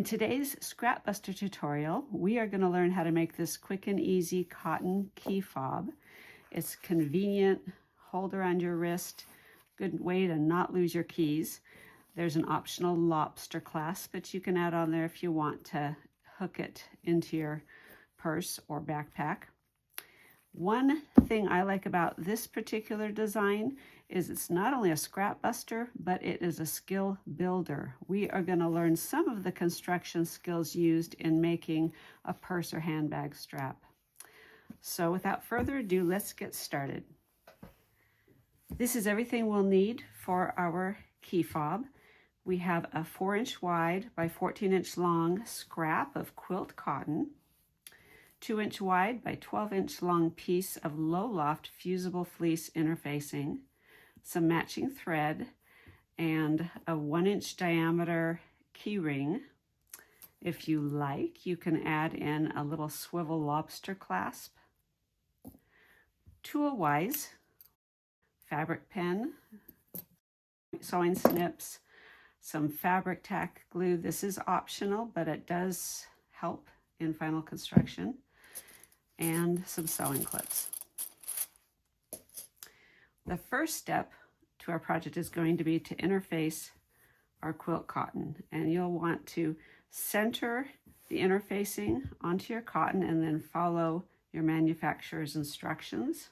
In today's Scrap Buster tutorial, we are going to learn how to make this quick and easy cotton key fob. It's convenient, hold around your wrist, good way to not lose your keys. There's an optional lobster clasp that you can add on there if you want to hook it into your purse or backpack. One thing I like about this particular design is it's not only a scrap buster, but it is a skill builder. We are going to learn some of the construction skills used in making a purse or handbag strap. So without further ado, let's get started. This is everything we'll need for our key fob. We have a 4-inch wide by 14-inch long scrap of quilt cotton, 2-inch wide by 12-inch long piece of low loft fusible fleece interfacing, some matching thread, and a 1-inch diameter key ring. If you like, you can add in a little swivel lobster clasp, tool wise, fabric pen, sewing snips, some fabric tack glue. This is optional, but it does help in final construction, and some sewing clips. The first step to our project is going to be to interface our quilt cotton, and you'll want to center the interfacing onto your cotton and then follow your manufacturer's instructions.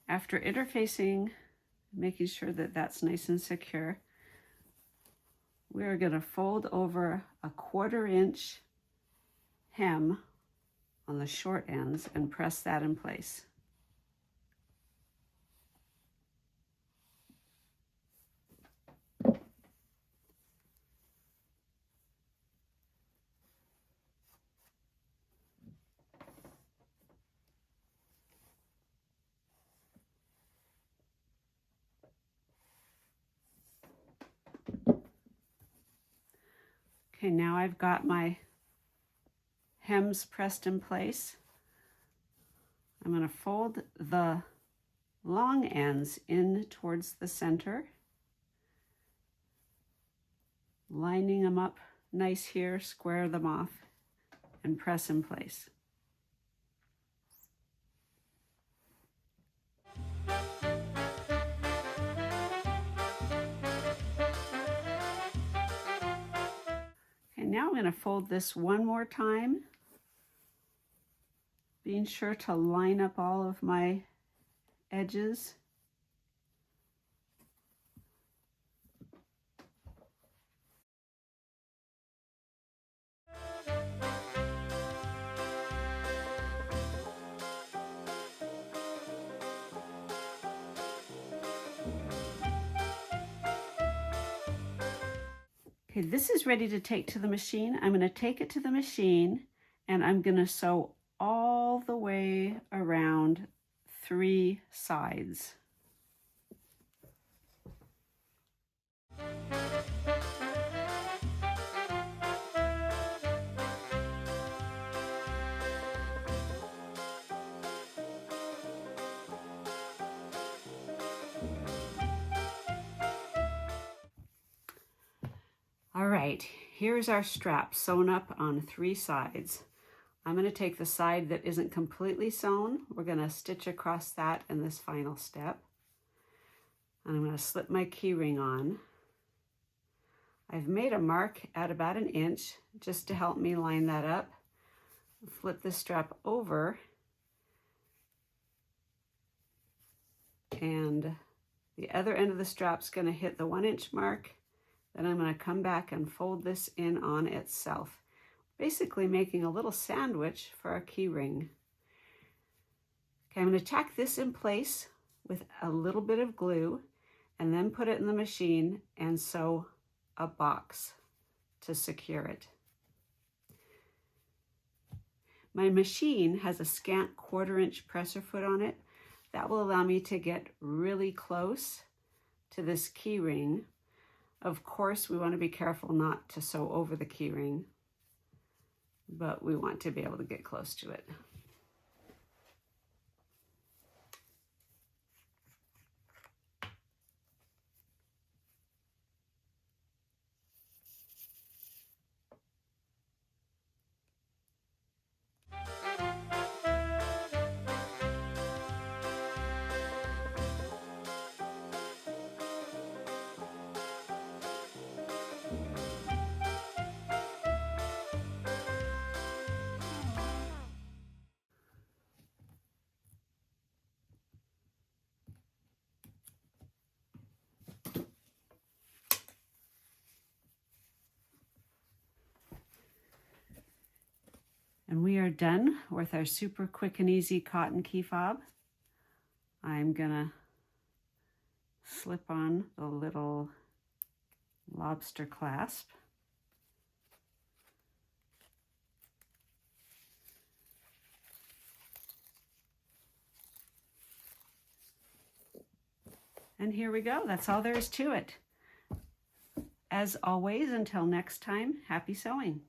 After interfacing, making sure that that's nice and secure, we're going to fold over a 1/4 inch hem on the short ends and press that in place. Okay, now I've got my hems pressed in place. I'm going to fold the long ends in towards the center, lining them up nice here, square them off, and press in place. Now I'm going to fold this one more time, being sure to line up all of my edges. Okay, this is ready to take to the machine. I'm going to take it to the machine and I'm going to sew all the way around 3 sides. All right, here's our strap sewn up on 3 sides. I'm going to take the side that isn't completely sewn. We're going to stitch across that in this final step. And I'm going to slip my key ring on. I've made a mark at about 1 inch just to help me line that up. Flip the strap over, and the other end of the strap's going to hit the 1-inch mark. Then I'm going to come back and fold this in on itself, basically making a little sandwich for our key ring. Okay, I'm going to tack this in place with a little bit of glue and then put it in the machine and sew a box to secure it. My machine has a scant 1/4 inch presser foot on it. That will allow me to get really close to this key ring. Of course, we want to be careful not to sew over the key ring, but we want to be able to get close to it. And we are done with our super quick and easy cotton key fob. I'm gonna slip on the little lobster clasp. And here we go. That's all there is to it. As always, until next time, happy sewing.